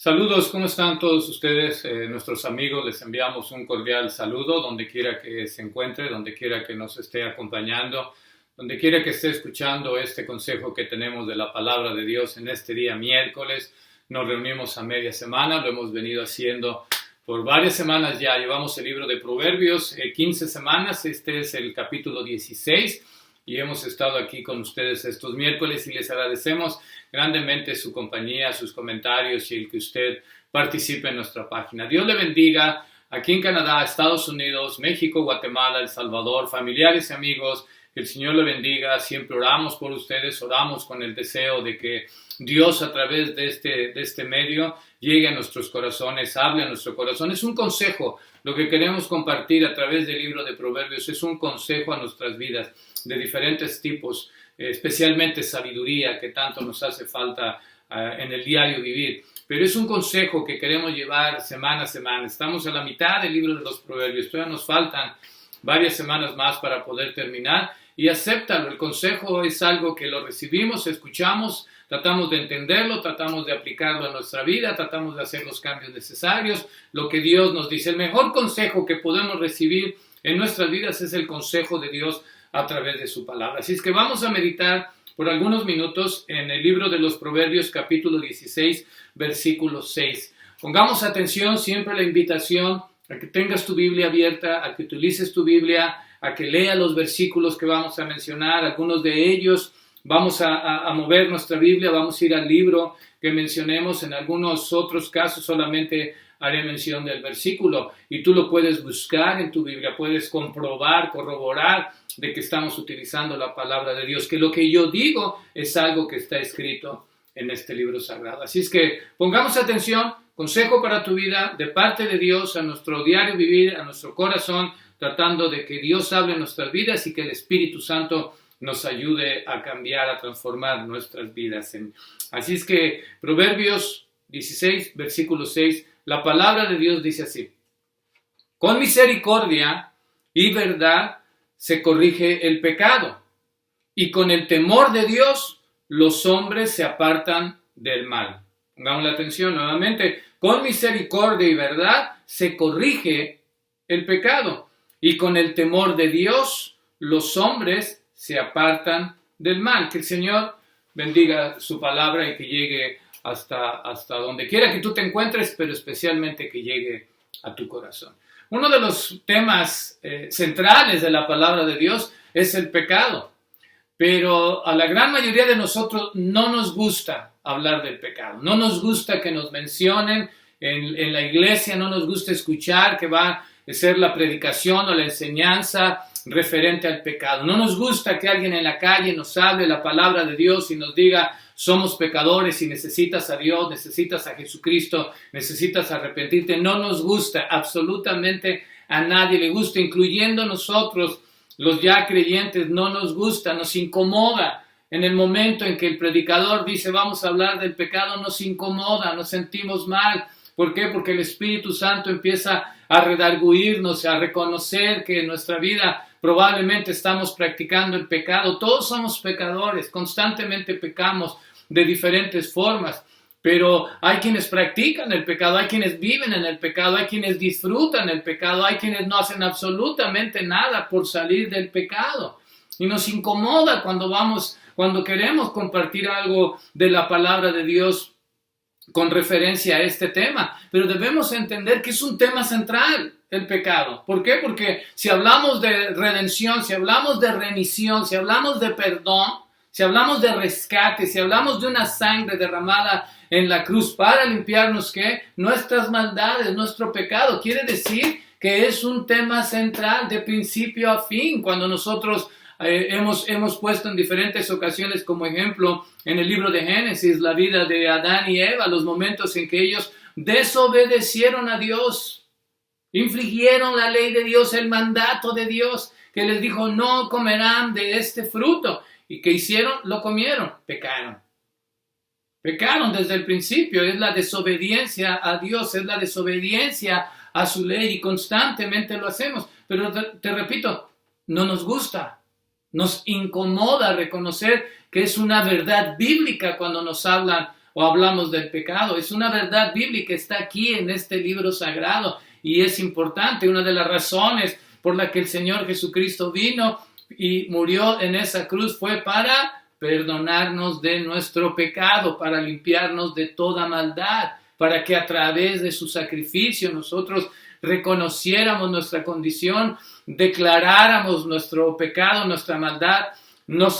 Saludos, ¿cómo están todos ustedes? Nuestros amigos, les enviamos un cordial saludo donde quiera que se encuentre, donde quiera que nos esté acompañando, donde quiera que esté escuchando este consejo que tenemos de la palabra de Dios en este día miércoles. Nos reunimos a media semana, lo hemos venido haciendo por varias semanas ya. Llevamos el libro de Proverbios, 15 semanas, este es el capítulo 16. Y hemos estado aquí con ustedes estos miércoles y les agradecemos grandemente su compañía, sus comentarios y el que usted participe en nuestra página. Dios le bendiga aquí en Canadá, Estados Unidos, México, Guatemala, El Salvador, familiares y amigos. Que el Señor le bendiga. Siempre oramos por ustedes, oramos con el deseo de que Dios a través de este medio llegue a nuestros corazones, hable a nuestro corazón. Es un consejo. Lo que queremos compartir a través del libro de Proverbios es un consejo a nuestras vidas de diferentes tipos, especialmente sabiduría que tanto nos hace falta en el diario vivir. Pero es un consejo que queremos llevar semana a semana. Estamos a la mitad del libro de los Proverbios. Todavía nos faltan varias semanas más para poder terminar. Y acéptalo. El consejo es algo que lo recibimos, escuchamos, tratamos de entenderlo, tratamos de aplicarlo a nuestra vida, tratamos de hacer los cambios necesarios. Lo que Dios nos dice. El mejor consejo que podemos recibir en nuestras vidas es el consejo de Dios a través de su palabra. Así es que vamos a meditar por algunos minutos en el libro de los Proverbios, capítulo 16, versículo 6. Pongamos atención, siempre la invitación a que tengas tu Biblia abierta, a que utilices tu Biblia, a que lea los versículos que vamos a mencionar. Algunos de ellos vamos a mover nuestra Biblia, vamos a ir al libro que mencionemos. En algunos otros casos solamente haré mención del versículo y tú lo puedes buscar en tu Biblia, puedes comprobar, corroborar de que estamos utilizando la palabra de Dios, que lo que yo digo es algo que está escrito en este libro sagrado. Así es que pongamos atención, consejo para tu vida de parte de Dios a nuestro diario vivir, a nuestro corazón, tratando de que Dios hable en nuestras vidas y que el Espíritu Santo nos ayude a cambiar, a transformar nuestras vidas. Así es que Proverbios 16, versículo 6, la palabra de Dios dice así: con misericordia y verdad se corrige el pecado, y con el temor de Dios los hombres se apartan del mal. Pongamos la atención nuevamente. Con misericordia y verdad se corrige el pecado, y con el temor de Dios los hombres se apartan del mal. Que el Señor bendiga su palabra y que llegue hasta donde quiera que tú te encuentres, pero especialmente que llegue a tu corazón. Uno de los temas centrales de la palabra de Dios es el pecado, pero a la gran mayoría de nosotros no nos gusta hablar del pecado, no nos gusta que nos mencionen en la iglesia, no nos gusta escuchar que va a ser la predicación o la enseñanza referente al pecado, no nos gusta que alguien en la calle nos hable la palabra de Dios y nos diga: somos pecadores y necesitas a Dios, necesitas a Jesucristo, necesitas arrepentirte. No nos gusta, absolutamente a nadie le gusta, incluyendo nosotros, los ya creyentes. No nos gusta, nos incomoda. En el momento en que el predicador dice vamos a hablar del pecado, nos incomoda, nos sentimos mal. ¿Por qué? Porque el Espíritu Santo empieza a redarguirnos, a reconocer que en nuestra vida probablemente estamos practicando el pecado. Todos somos pecadores, constantemente pecamos de diferentes formas, pero hay quienes practican el pecado, hay quienes viven en el pecado, hay quienes disfrutan el pecado, hay quienes no hacen absolutamente nada por salir del pecado. Y nos incomoda cuando queremos compartir algo de la palabra de Dios con referencia a este tema, pero debemos entender que es un tema central, el pecado. ¿Por qué? Porque si hablamos de redención, si hablamos de remisión, si hablamos de perdón, si hablamos de rescate, si hablamos de una sangre derramada en la cruz para limpiarnos, ¿qué? Nuestras maldades, nuestro pecado, quiere decir que es un tema central de principio a fin. Cuando nosotros hemos puesto en diferentes ocasiones como ejemplo en el libro de Génesis la vida de Adán y Eva, los momentos en que ellos desobedecieron a Dios, infligieron la ley de Dios, el mandato de Dios que les dijo no comerán de este fruto. ¿Y qué hicieron? Lo comieron, pecaron. Pecaron desde el principio, es la desobediencia a Dios, es la desobediencia a su ley y constantemente lo hacemos. Pero te repito, no nos gusta, nos incomoda reconocer que es una verdad bíblica cuando nos hablan o hablamos del pecado. Es una verdad bíblica, está aquí en este libro sagrado y es importante. Una de las razones por la que el Señor Jesucristo vino y murió en esa cruz fue para perdonarnos de nuestro pecado, para limpiarnos de toda maldad, para que a través de su sacrificio nosotros reconociéramos nuestra condición, declaráramos nuestro pecado, nuestra maldad, nos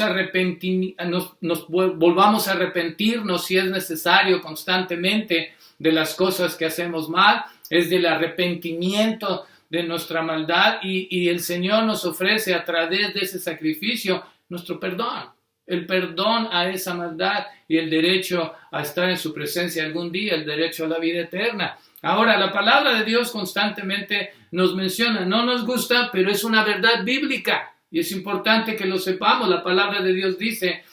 volvamos a arrepentirnos si es necesario constantemente de las cosas que hacemos mal, es del arrepentimiento de nuestra maldad y el Señor nos ofrece a través de ese sacrificio nuestro perdón, el perdón a esa maldad y el derecho a estar en su presencia algún día, el derecho a la vida eterna. Ahora, la palabra de Dios constantemente nos menciona, no nos gusta, pero es una verdad bíblica y es importante que lo sepamos. La palabra de Dios dice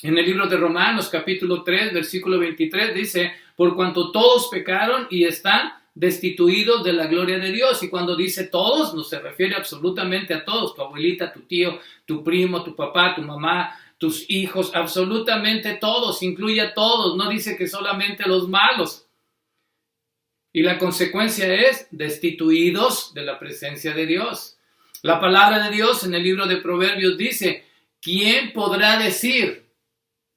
en el libro de Romanos, capítulo 3, versículo 23, dice, por cuanto todos pecaron y están destituidos de la gloria de Dios. Y cuando dice todos, no se refiere absolutamente a todos, tu abuelita, tu tío, tu primo, tu papá, tu mamá, tus hijos, absolutamente todos, incluye a todos, no dice que solamente los malos. Y la consecuencia es destituidos de la presencia de Dios. La palabra de Dios en el libro de Proverbios dice, ¿quién podrá decir,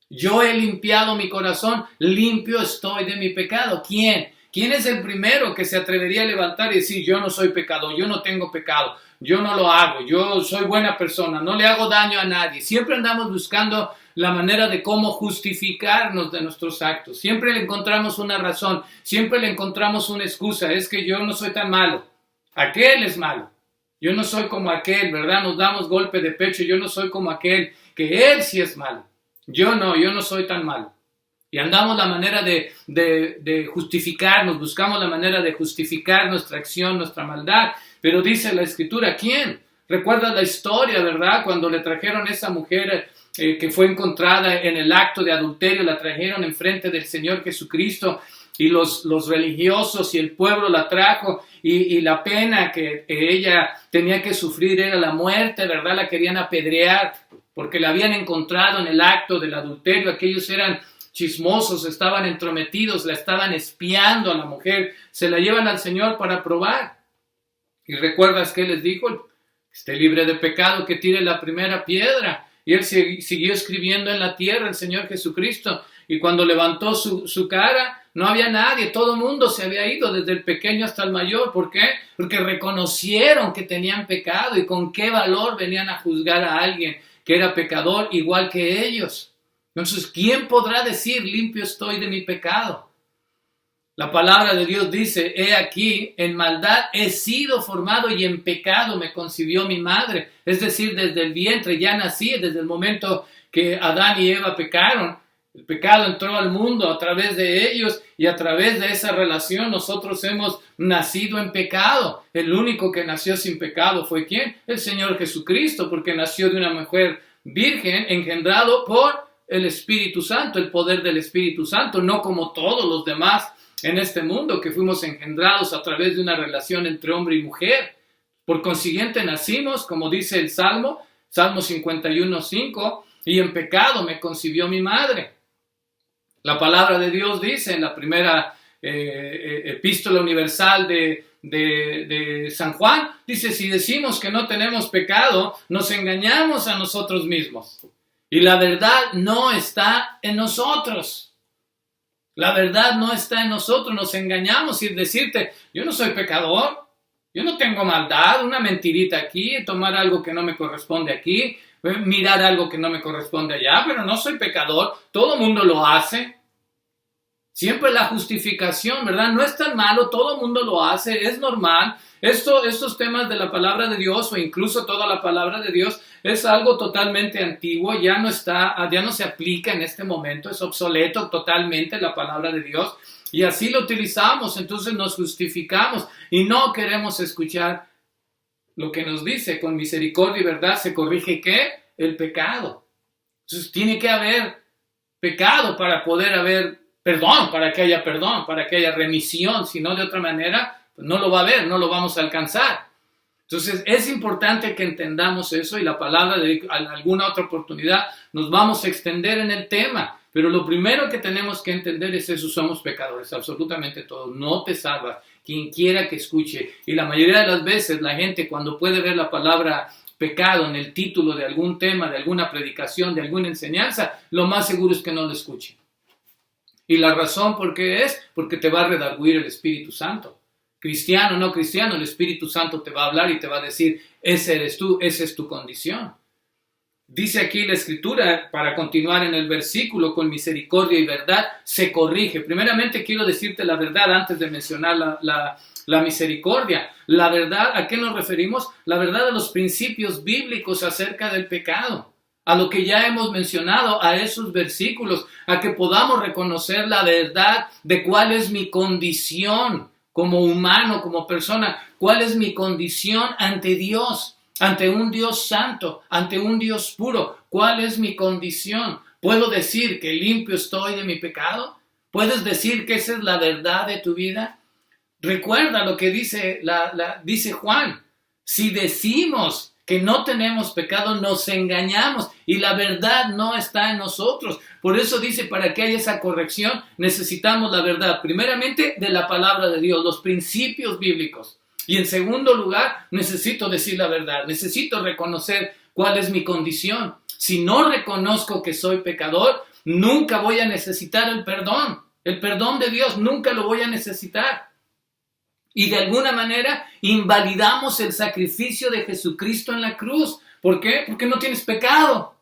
yo he limpiado mi corazón, limpio estoy de mi pecado? ¿Quién? ¿Quién es el primero que se atrevería a levantar y decir, yo no soy pecador, yo no tengo pecado, yo no lo hago, yo soy buena persona, no le hago daño a nadie? Siempre andamos buscando la manera de cómo justificarnos de nuestros actos. Siempre le encontramos una razón, siempre le encontramos una excusa. Es que yo no soy tan malo, aquel es malo. Yo no soy como aquel, ¿verdad? Nos damos golpe de pecho, yo no soy como aquel, que él sí es malo. Yo no soy tan malo. Y andamos la manera de justificarnos, buscamos la manera de justificar nuestra acción, nuestra maldad. Pero dice la Escritura, ¿quién? Recuerda la historia, ¿verdad? Cuando le trajeron a esa mujer que fue encontrada en el acto de adulterio, la trajeron enfrente del Señor Jesucristo y los religiosos y el pueblo la trajo y la pena que ella tenía que sufrir era la muerte, ¿verdad? La querían apedrear porque la habían encontrado en el acto del adulterio. Aquellos eran chismosos, estaban entrometidos, la estaban espiando a la mujer, se la llevan al Señor para probar. ¿Y recuerdas qué les dijo? Esté libre de pecado, que tire la primera piedra. Y él siguió escribiendo en la tierra, el Señor Jesucristo. Y cuando levantó su cara, no había nadie, todo el mundo se había ido, desde el pequeño hasta el mayor. ¿Por qué? Porque reconocieron que tenían pecado y con qué valor venían a juzgar a alguien que era pecador igual que ellos. Entonces, ¿quién podrá decir, limpio estoy de mi pecado? La palabra de Dios dice, he aquí, en maldad he sido formado y en pecado me concibió mi madre. Es decir, desde el vientre ya nací, desde el momento que Adán y Eva pecaron. El pecado entró al mundo a través de ellos y a través de esa relación nosotros hemos nacido en pecado. El único que nació sin pecado fue ¿quién? El Señor Jesucristo, porque nació de una mujer virgen, engendrado por el Espíritu Santo, el poder del Espíritu Santo, no como todos los demás en este mundo que fuimos engendrados a través de una relación entre hombre y mujer. Por consiguiente nacimos, como dice el Salmo 51:5, y en pecado me concibió mi madre. La palabra de Dios dice en la primera epístola universal de San Juan, dice, si decimos que no tenemos pecado, nos engañamos a nosotros mismos. Y la verdad no está en nosotros. La verdad no está en nosotros, nos engañamos y decirte, yo no soy pecador, yo no tengo maldad, una mentirita aquí, tomar algo que no me corresponde aquí, mirar algo que no me corresponde allá, pero no soy pecador, todo el mundo lo hace. Siempre la justificación, ¿verdad? No es tan malo, todo el mundo lo hace, es normal. Estos temas de la palabra de Dios o incluso toda la palabra de Dios es algo totalmente antiguo, ya no se aplica en este momento, es obsoleto totalmente la palabra de Dios y así lo utilizamos, entonces nos justificamos y no queremos escuchar lo que nos dice, con misericordia y verdad se corrige ¿qué? El pecado. Entonces tiene que haber pecado para poder haber perdón, para que haya remisión, si no de otra manera pues no lo va a haber, no lo vamos a alcanzar. Entonces es importante que entendamos eso y la palabra de alguna otra oportunidad nos vamos a extender en el tema, Pero lo primero que tenemos que entender es eso, somos pecadores, absolutamente todos, no te salvas, quien quiera que escuche. Y la mayoría de las veces la gente cuando puede ver la palabra pecado en el título de algún tema, de alguna predicación, de alguna enseñanza, lo más seguro es que no lo escuche. Y la razón por qué es, porque te va a redarguir el Espíritu Santo. Cristiano o no cristiano, el Espíritu Santo te va a hablar y te va a decir, ese eres tú, esa es tu condición. Dice aquí la Escritura, para continuar en el versículo, con misericordia y verdad se corrige. Primeramente quiero decirte la verdad antes de mencionar la misericordia. La verdad, ¿a qué nos referimos? La verdad a los principios bíblicos acerca del pecado. A lo que ya hemos mencionado, a esos versículos, a que podamos reconocer la verdad de cuál es mi condición como humano, como persona, cuál es mi condición ante Dios. Ante un Dios santo, ante un Dios puro, ¿cuál es mi condición? ¿Puedo decir que limpio estoy de mi pecado? ¿Puedes decir que esa es la verdad de tu vida? Recuerda lo que dice Juan. Si decimos que no tenemos pecado, nos engañamos y la verdad no está en nosotros. Por eso dice, para que haya esa corrección, necesitamos la verdad. Primeramente, de la palabra de Dios, los principios bíblicos. Y en segundo lugar, necesito decir la verdad, necesito reconocer cuál es mi condición. Si no reconozco que soy pecador, nunca voy a necesitar el perdón de Dios, nunca lo voy a necesitar. Y de alguna manera invalidamos el sacrificio de Jesucristo en la cruz. ¿Por qué? Porque no tienes pecado,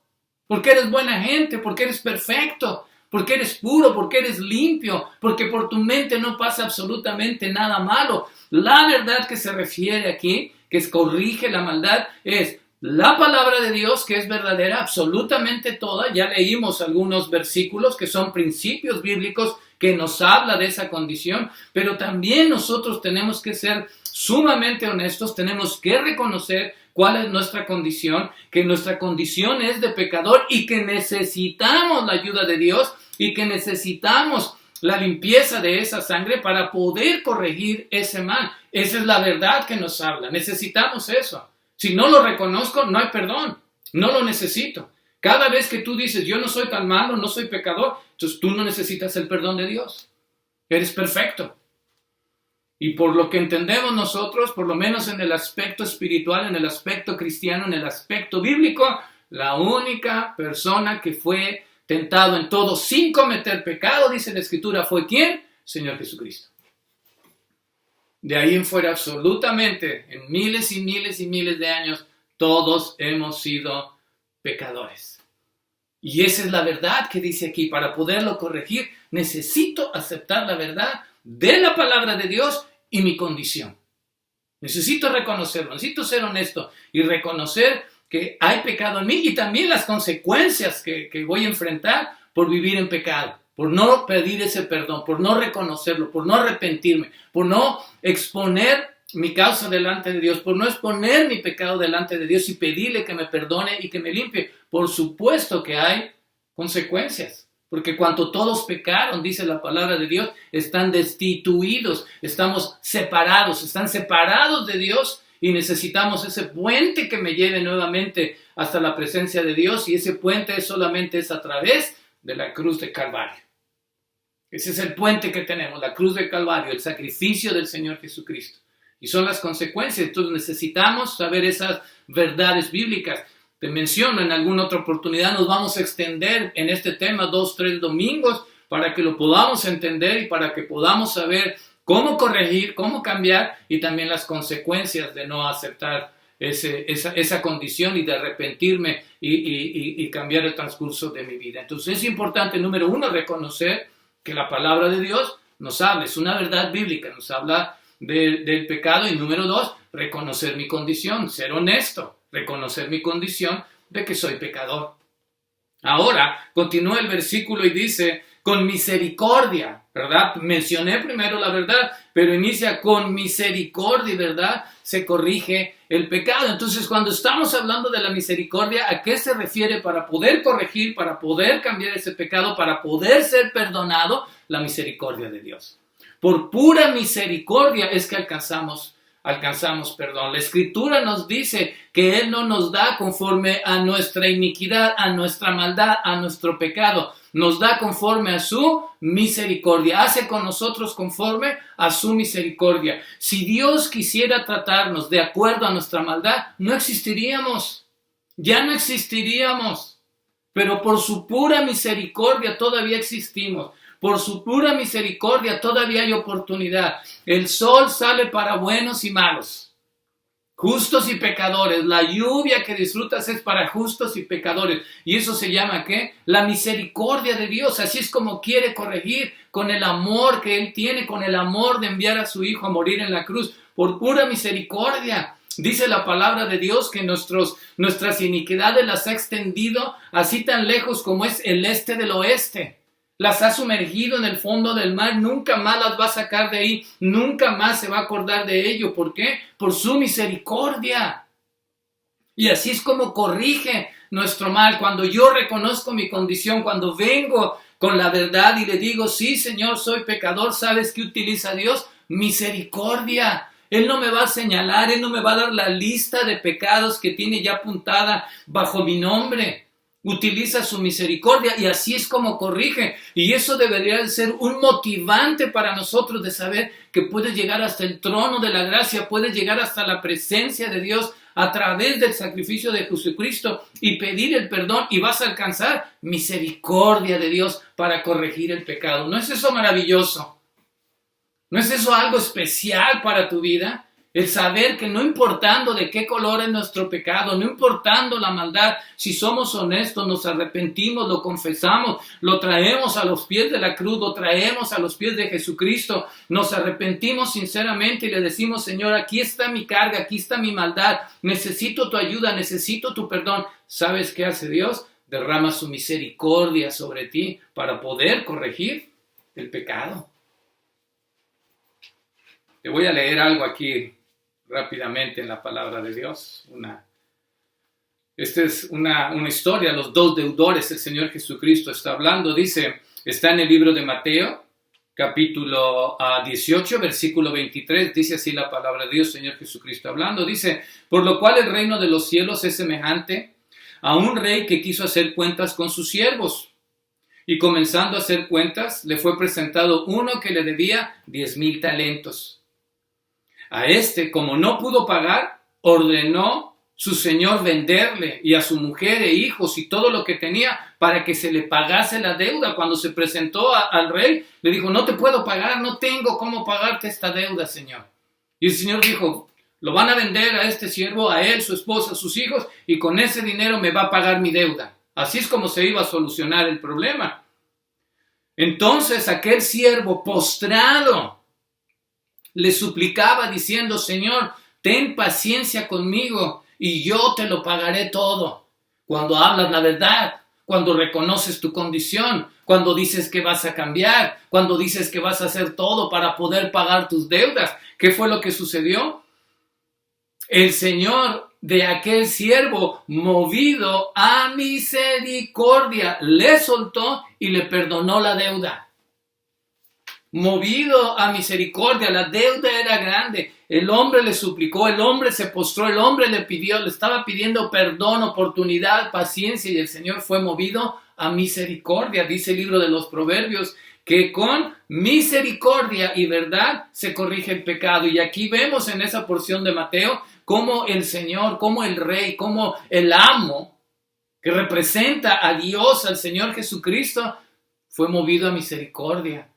porque eres buena gente, porque eres perfecto, porque eres puro, porque eres limpio, porque por tu mente no pasa absolutamente nada malo. La verdad que se refiere aquí, que corrige la maldad, es la palabra de Dios, que es verdadera, absolutamente toda. Ya leímos algunos versículos que son principios bíblicos que nos habla de esa condición, pero también nosotros tenemos que ser sumamente honestos, tenemos que reconocer cuál es nuestra condición, que nuestra condición es de pecador y que necesitamos la ayuda de Dios y que necesitamos la limpieza de esa sangre para poder corregir ese mal. Esa es la verdad que nos habla. Necesitamos eso. Si no lo reconozco, no hay perdón. No lo necesito. Cada vez que tú dices, yo no soy tan malo, no soy pecador, entonces tú no necesitas el perdón de Dios. Eres perfecto. Y por lo que entendemos nosotros, por lo menos en el aspecto espiritual, en el aspecto cristiano, en el aspecto bíblico, la única persona que fue tentado en todo sin cometer pecado, dice la Escritura, ¿fue quién? Señor Jesucristo. De ahí en fuera, absolutamente, en miles y miles y miles de años, todos hemos sido pecadores. Y esa es la verdad que dice aquí. Para poderlo corregir, necesito aceptar la verdad de la palabra de Dios y mi condición. Necesito reconocerlo, necesito ser honesto y reconocer que hay pecado en mí y también las consecuencias que voy a enfrentar por vivir en pecado, por no pedir ese perdón, por no reconocerlo, por no arrepentirme, por no exponer mi causa delante de Dios, por no exponer mi pecado delante de Dios y pedirle que me perdone y que me limpie. Por supuesto que hay consecuencias, porque cuando todos pecaron, dice la palabra de Dios, están destituidos, estamos separados, están separados de Dios y necesitamos ese puente que me lleve nuevamente hasta la presencia de Dios, y ese puente solamente es a través de la cruz de Calvario. Ese es el puente que tenemos, la cruz de Calvario, el sacrificio del Señor Jesucristo. Y son las consecuencias. Entonces necesitamos saber esas verdades bíblicas. Te menciono, en alguna otra oportunidad nos vamos a extender en este tema 2-3 domingos para que lo podamos entender y para que podamos saber cómo corregir, cómo cambiar y también las consecuencias de no aceptar esa condición y de arrepentirme y cambiar el transcurso de mi vida. Entonces es importante, número uno, reconocer que la palabra de Dios nos habla, es una verdad bíblica, nos habla del pecado. Y número dos, reconocer mi condición, ser honesto, reconocer mi condición de que soy pecador. Ahora, continúa el versículo y dice, con misericordia, ¿verdad? Mencioné primero la verdad, pero inicia con misericordia, ¿verdad? Se corrige el pecado. Entonces, cuando estamos hablando de la misericordia, ¿a qué se refiere? Para poder corregir, para poder cambiar ese pecado, para poder ser perdonado, la misericordia de Dios. Por pura misericordia es que alcanzamos alcanzamos perdón. La Escritura nos dice que Él no nos da conforme a nuestra iniquidad, a nuestra maldad, a nuestro pecado. Nos da conforme a su misericordia. Hace con nosotros conforme a su misericordia. Si Dios quisiera tratarnos de acuerdo a nuestra maldad, no existiríamos. Ya no existiríamos. Pero por su pura misericordia todavía existimos. Por su pura misericordia todavía hay oportunidad. El sol sale para buenos y malos, justos y pecadores. La lluvia que disfrutas es para justos y pecadores. ¿Y eso se llama qué? La misericordia de Dios. Así es como quiere corregir, con el amor que Él tiene, con el amor de enviar a su Hijo a morir en la cruz. Por pura misericordia. Dice la palabra de Dios que nuestras iniquidades las ha extendido así tan lejos como es el este del oeste. Las ha sumergido en el fondo del mar, nunca más las va a sacar de ahí, nunca más se va a acordar de ello. ¿Por qué? Por su misericordia. Y así es como corrige nuestro mal. Cuando yo reconozco mi condición, cuando vengo con la verdad y le digo, sí, Señor, soy pecador, ¿sabes qué utiliza Dios? Misericordia. Él no me va a señalar, Él no me va a dar la lista de pecados que tiene ya apuntada bajo mi nombre. Utiliza su misericordia y así es como corrige. Y eso debería de ser un motivante para nosotros de saber que puedes llegar hasta el trono de la gracia, puedes llegar hasta la presencia de Dios a través del sacrificio de Jesucristo y pedir el perdón y vas a alcanzar misericordia de Dios para corregir el pecado. ¿No es eso maravilloso? ¿No es eso algo especial para tu vida? El saber que no importando de qué color es nuestro pecado, no importando la maldad, si somos honestos, nos arrepentimos, lo confesamos, lo traemos a los pies de la cruz, lo traemos a los pies de Jesucristo, nos arrepentimos sinceramente y le decimos, Señor, aquí está mi carga, aquí está mi maldad, necesito tu ayuda, necesito tu perdón. ¿Sabes qué hace Dios? Derrama su misericordia sobre ti para poder corregir el pecado. Te voy a leer algo aquí rápidamente en la palabra de Dios. Esta es una historia, los dos deudores, el Señor Jesucristo está hablando, dice, está en el libro de Mateo, capítulo 18, versículo 23, dice así la palabra de Dios, Señor Jesucristo hablando, dice, por lo cual el reino de los cielos es semejante a un rey que quiso hacer cuentas con sus siervos, y comenzando a hacer cuentas, le fue presentado uno que le debía 10,000 talentos. A este, como no pudo pagar, ordenó su señor venderle y a su mujer e hijos y todo lo que tenía para que se le pagase la deuda. Cuando se presentó al rey, le dijo, no te puedo pagar, no tengo cómo pagarte esta deuda, señor. Y el señor dijo, lo van a vender a este siervo, a él, su esposa, sus hijos, y con ese dinero me va a pagar mi deuda. Así es como se iba a solucionar el problema. Entonces aquel siervo postrado le suplicaba diciendo, Señor, ten paciencia conmigo y yo te lo pagaré todo. Cuando hablas la verdad, cuando reconoces tu condición, cuando dices que vas a cambiar, cuando dices que vas a hacer todo para poder pagar tus deudas. ¿Qué fue lo que sucedió? El Señor de aquel siervo, movido a misericordia, le soltó y le perdonó la deuda. Movido a misericordia, la deuda era grande, el hombre le suplicó, el hombre se postró, el hombre le estaba pidiendo perdón, oportunidad, paciencia, y el Señor fue movido a misericordia. Dice el libro de los Proverbios que con misericordia y verdad se corrige el pecado. Y aquí vemos en esa porción de Mateo cómo el Señor, cómo el Rey, cómo el amo que representa a Dios, al Señor Jesucristo, fue movido a misericordia.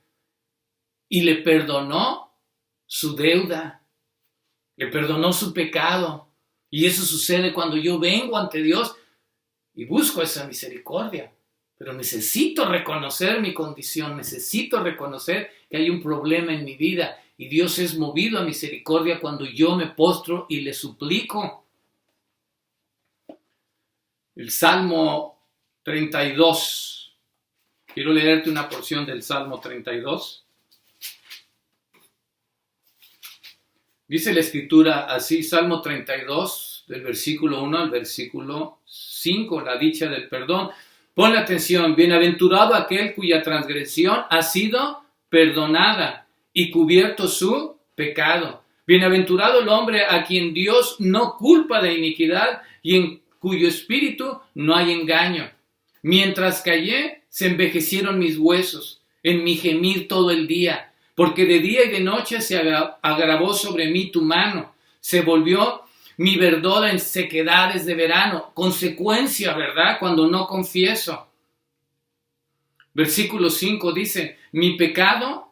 Y le perdonó su deuda, le perdonó su pecado. Y eso sucede cuando yo vengo ante Dios y busco esa misericordia. Pero necesito reconocer mi condición, necesito reconocer que hay un problema en mi vida. Y Dios es movido a misericordia cuando yo me postro y le suplico. El Salmo 32. Quiero leerte una porción del Salmo 32. Dice la Escritura así, Salmo 32, del versículo 1 al versículo 5, la dicha del perdón. Ponle atención, bienaventurado aquel cuya transgresión ha sido perdonada y cubierto su pecado. Bienaventurado el hombre a quien Dios no culpa de iniquidad y en cuyo espíritu no hay engaño. Mientras callé, se envejecieron mis huesos en mi gemir todo el día, porque de día y de noche se agravó sobre mí tu mano. Se volvió mi verdor en sequedades de verano. Consecuencia, ¿verdad? Cuando no confieso. Versículo 5 dice, mi pecado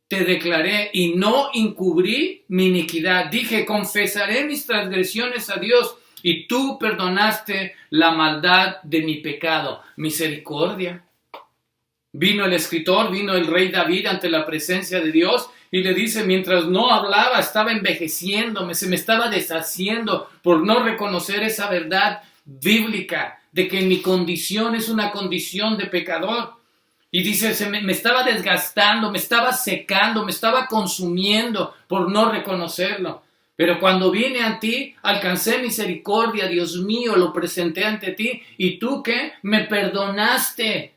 te declaré y no encubrí mi iniquidad. Dije, confesaré mis transgresiones a Dios y tú perdonaste la maldad de mi pecado. Misericordia. Vino el escritor, vino el rey David ante la presencia de Dios y le dice, mientras no hablaba, estaba envejeciéndome, se me estaba deshaciendo por no reconocer esa verdad bíblica de que mi condición es una condición de pecador. Y dice, me estaba desgastando, me estaba secando, me estaba consumiendo por no reconocerlo. Pero cuando vine a ti, alcancé misericordia, Dios mío, lo presenté ante ti. ¿Y tú qué? Me perdonaste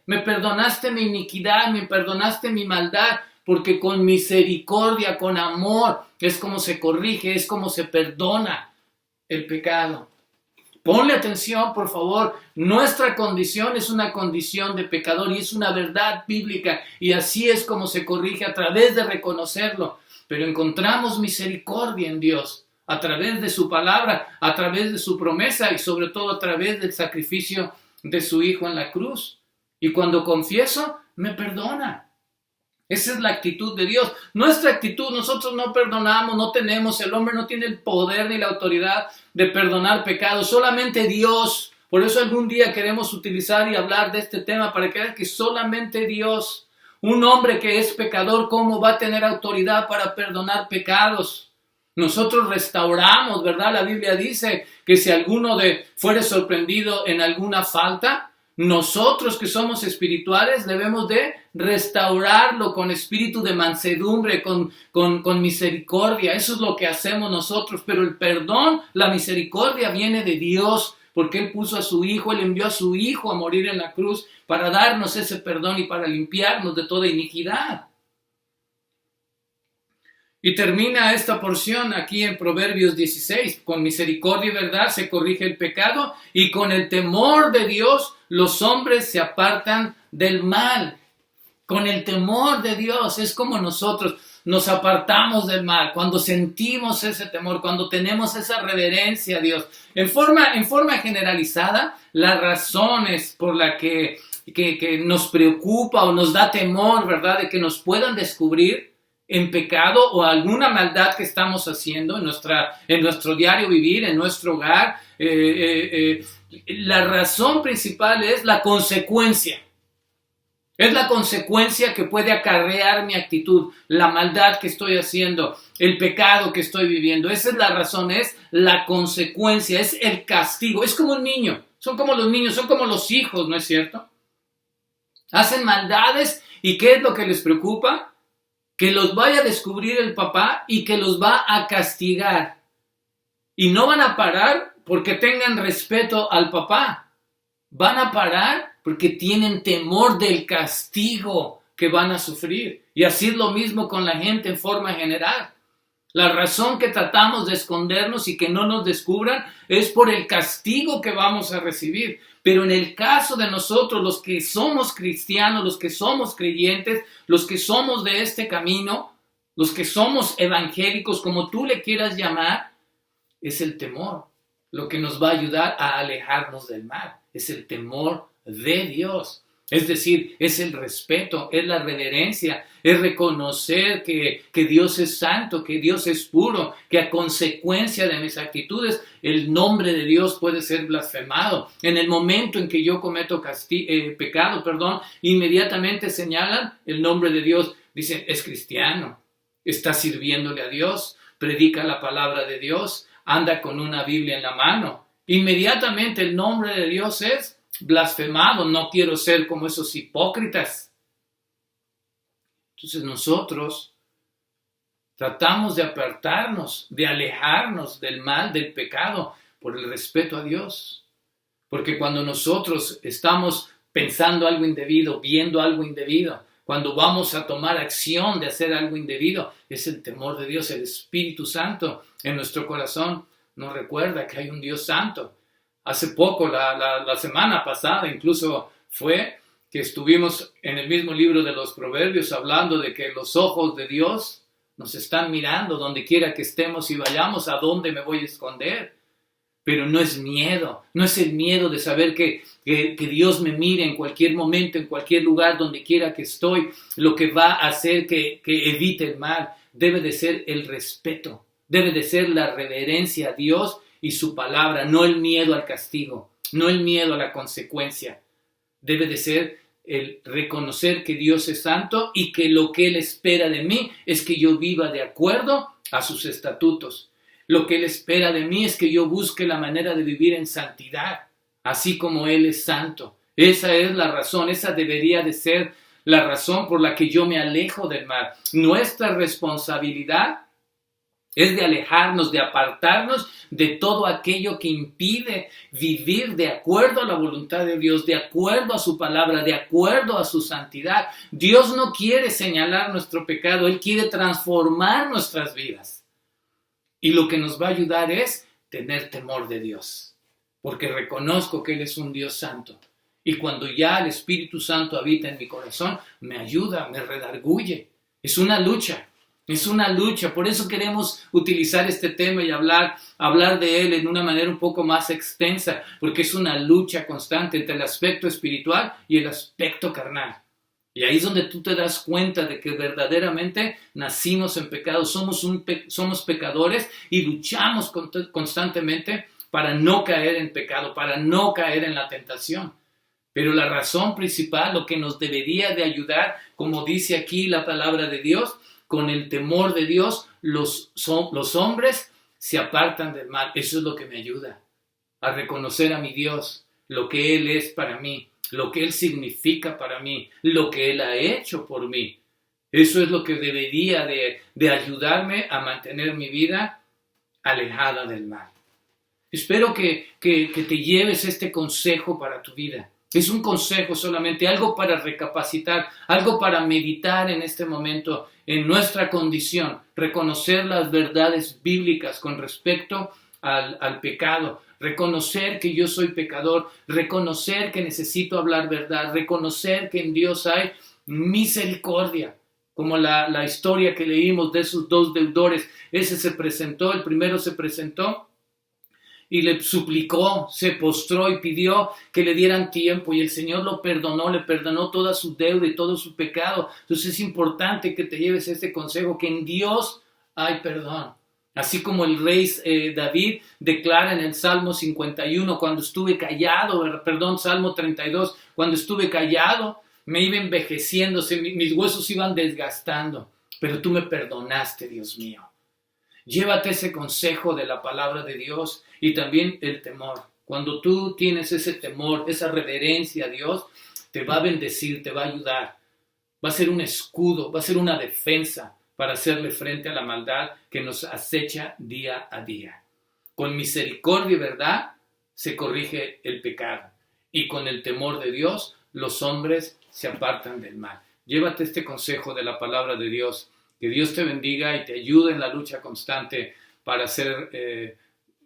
mi iniquidad, me perdonaste mi maldad, porque con misericordia, con amor, es como se corrige, es como se perdona el pecado. Ponle atención, por favor. Nuestra condición es una condición de pecador y es una verdad bíblica. Y así es como se corrige a través de reconocerlo. Pero encontramos misericordia en Dios a través de su palabra, a través de su promesa y sobre todo a través del sacrificio de su Hijo en la cruz. Y cuando confieso, me perdona. Esa es la actitud de Dios. Nuestra actitud, nosotros no perdonamos, no tenemos, el hombre no tiene el poder ni la autoridad de perdonar pecados, solamente Dios. Por eso algún día queremos utilizar y hablar de este tema para que vean que solamente Dios, un hombre que es pecador, ¿cómo va a tener autoridad para perdonar pecados? Nosotros restauramos, ¿verdad? La Biblia dice que si alguno fuere sorprendido en alguna falta, nosotros que somos espirituales debemos de restaurarlo con espíritu de mansedumbre, con misericordia. Eso es lo que hacemos nosotros. Pero el perdón, la misericordia viene de Dios, porque Él puso a su Hijo, Él envió a su Hijo a morir en la cruz para darnos ese perdón y para limpiarnos de toda iniquidad. Y termina esta porción aquí en Proverbios 16. Con misericordia y verdad se corrige el pecado y con el temor de Dios los hombres se apartan del mal. Con el temor de Dios es como nosotros nos apartamos del mal. Cuando sentimos ese temor, cuando tenemos esa reverencia a Dios. En forma generalizada, las razones por las que nos preocupa o nos da temor, ¿verdad? De que nos puedan descubrir en pecado o alguna maldad que estamos haciendo en nuestro diario vivir, en nuestro hogar. La razón principal es la consecuencia. Es la consecuencia que puede acarrear mi actitud, la maldad que estoy haciendo, el pecado que estoy viviendo. Esa es la razón, es la consecuencia, es el castigo. Es como un niño, son como los niños, son como los hijos, ¿no es cierto? Hacen maldades y ¿qué es lo que les preocupa? Que los vaya a descubrir el papá y que los va a castigar. Y no van a parar porque tengan respeto al papá. Van a parar porque tienen temor del castigo que van a sufrir. Y así es lo mismo con la gente en forma general. La razón que tratamos de escondernos y que no nos descubran es por el castigo que vamos a recibir. Pero en el caso de nosotros, los que somos cristianos, los que somos creyentes, los que somos de este camino, los que somos evangélicos, como tú le quieras llamar, es el temor. Lo que nos va a ayudar a alejarnos del mal. Es el temor de Dios. Es decir, es el respeto, es la reverencia, es reconocer que Dios es santo, que Dios es puro, que a consecuencia de mis actitudes el nombre de Dios puede ser blasfemado. En el momento en que yo cometo pecado, inmediatamente señalan el nombre de Dios. Dicen, es cristiano, está sirviéndole a Dios, predica la palabra de Dios, anda con una Biblia en la mano. Inmediatamente el nombre de Dios es blasfemado. No quiero ser como esos hipócritas. Entonces nosotros tratamos de apartarnos, de alejarnos del mal, del pecado, por el respeto a Dios. Porque cuando nosotros estamos pensando algo indebido, viendo algo indebido, cuando vamos a tomar acción de hacer algo indebido, es el temor de Dios. El Espíritu Santo en nuestro corazón nos recuerda que hay un Dios santo. Hace poco, la semana pasada, incluso fue que estuvimos en el mismo libro de los Proverbios hablando de que los ojos de Dios nos están mirando donde quiera que estemos y vayamos. ¿A dónde me voy a esconder? Pero no es miedo, no es el miedo de saber que Dios me mire en cualquier momento, en cualquier lugar, donde quiera que estoy. Lo que va a hacer que evite el mal debe de ser el respeto, debe de ser la reverencia a Dios y su palabra, no el miedo al castigo, no el miedo a la consecuencia. Debe de ser el reconocer que Dios es santo y que lo que Él espera de mí es que yo viva de acuerdo a sus estatutos. Lo que Él espera de mí es que yo busque la manera de vivir en santidad, así como Él es santo. Esa es la razón, esa debería de ser la razón por la que yo me alejo del mal. Nuestra responsabilidad es de alejarnos, de apartarnos de todo aquello que impide vivir de acuerdo a la voluntad de Dios, de acuerdo a su palabra, de acuerdo a su santidad. Dios no quiere señalar nuestro pecado, Él quiere transformar nuestras vidas. Y lo que nos va a ayudar es tener temor de Dios, porque reconozco que Él es un Dios santo. Y cuando ya el Espíritu Santo habita en mi corazón, me ayuda, me redarguye. Es una lucha. Por eso queremos utilizar este tema y hablar de él en una manera un poco más extensa, porque es una lucha constante entre el aspecto espiritual y el aspecto carnal. Y ahí es donde tú te das cuenta de que verdaderamente nacimos en pecado, somos pecadores y luchamos constantemente para no caer en pecado, para no caer en la tentación. Pero la razón principal, lo que nos debería de ayudar, como dice aquí la palabra de Dios, con el temor de Dios, los hombres se apartan del mal. Eso es lo que me ayuda a reconocer a mi Dios, lo que Él es para mí, lo que Él significa para mí, lo que Él ha hecho por mí. Eso es lo que debería de ayudarme a mantener mi vida alejada del mal. Espero que te lleves este consejo para tu vida. Es un consejo solamente, algo para recapacitar, algo para meditar en este momento en nuestra condición, reconocer las verdades bíblicas con respecto al pecado, reconocer que yo soy pecador, reconocer que necesito hablar verdad, reconocer que en Dios hay misericordia, como la historia que leímos de esos dos deudores. El primero se presentó y le suplicó, se postró y pidió que le dieran tiempo, y el Señor lo perdonó, le perdonó toda su deuda y todo su pecado. Entonces es importante que te lleves este consejo, que en Dios hay perdón. Así como el rey David declara en el Salmo 51, Salmo 32, cuando estuve callado, me iba envejeciéndose, mis huesos iban desgastando, pero tú me perdonaste, Dios mío. Llévate ese consejo de la palabra de Dios y también el temor. Cuando tú tienes ese temor, esa reverencia a Dios, te va a bendecir, te va a ayudar. Va a ser un escudo, va a ser una defensa para hacerle frente a la maldad que nos acecha día a día. Con misericordia y verdad se corrige el pecado, y con el temor de Dios los hombres se apartan del mal. Llévate este consejo de la palabra de Dios. Que Dios te bendiga y te ayude en la lucha constante para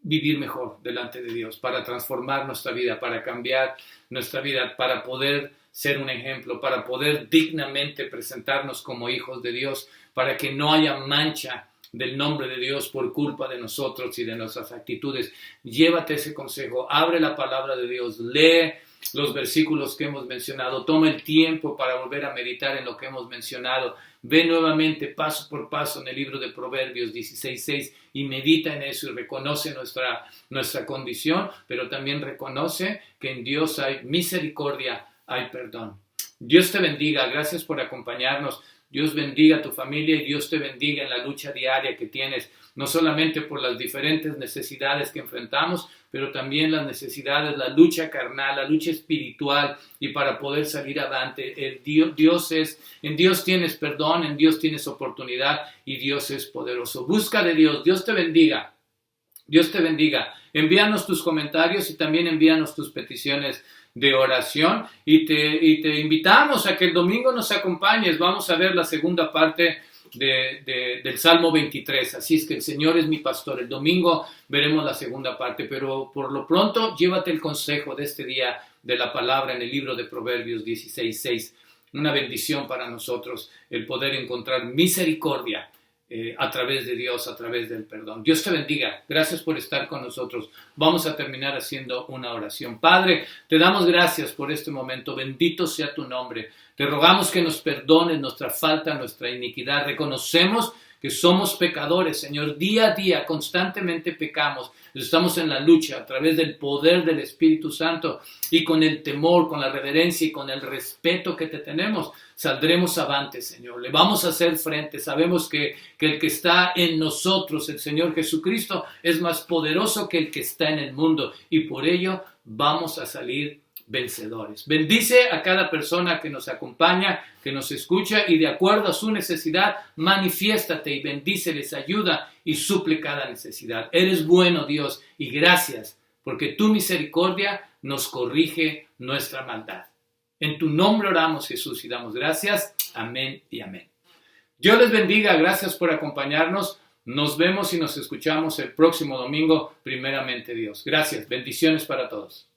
vivir mejor delante de Dios, para transformar nuestra vida, para cambiar nuestra vida, para poder ser un ejemplo, para poder dignamente presentarnos como hijos de Dios, para que no haya mancha del nombre de Dios por culpa de nosotros y de nuestras actitudes. Llévate ese consejo, abre la palabra de Dios, lee los versículos que hemos mencionado, toma el tiempo para volver a meditar en lo que hemos mencionado, ve nuevamente paso por paso en el libro de Proverbios 16:6 y medita en eso y reconoce nuestra condición, pero también reconoce que en Dios hay misericordia, hay perdón. Dios te bendiga, gracias por acompañarnos. Dios bendiga a tu familia y Dios te bendiga en la lucha diaria que tienes, no solamente por las diferentes necesidades que enfrentamos, pero también las necesidades, la lucha carnal, la lucha espiritual, y para poder salir adelante. En Dios tienes perdón, en Dios tienes oportunidad y Dios es poderoso. Busca de Dios. Dios te bendiga. Dios te bendiga. Envíanos tus comentarios y también envíanos tus peticiones de oración y te invitamos a que el domingo nos acompañes. Vamos a ver la segunda parte del Salmo 23. Así es que el Señor es mi pastor. El domingo veremos la segunda parte, pero por lo pronto llévate el consejo de este día de la palabra en el libro de Proverbios 16:6. Una bendición para nosotros el poder encontrar misericordia a través de Dios, a través del perdón. Dios te bendiga. Gracias por estar con nosotros. Vamos a terminar haciendo una oración. Padre, te damos gracias por este momento. Bendito sea tu nombre. Te rogamos que nos perdones nuestra falta, nuestra iniquidad. Reconocemos que somos pecadores, Señor. Día a día, constantemente pecamos. Estamos en la lucha a través del poder del Espíritu Santo y con el temor, con la reverencia y con el respeto que te tenemos, saldremos avante, Señor. Le vamos a hacer frente. Sabemos que el que está en nosotros, el Señor Jesucristo, es más poderoso que el que está en el mundo y por ello vamos a salir vencedores. Bendice a cada persona que nos acompaña, que nos escucha y de acuerdo a su necesidad, manifiéstate y bendíceles, ayuda y suple cada necesidad. Eres bueno, Dios, y gracias porque tu misericordia nos corrige nuestra maldad. En tu nombre oramos, Jesús, y damos gracias. Amén y amén. Dios les bendiga. Gracias por acompañarnos. Nos vemos y nos escuchamos el próximo domingo, primeramente Dios. Gracias. Bendiciones para todos.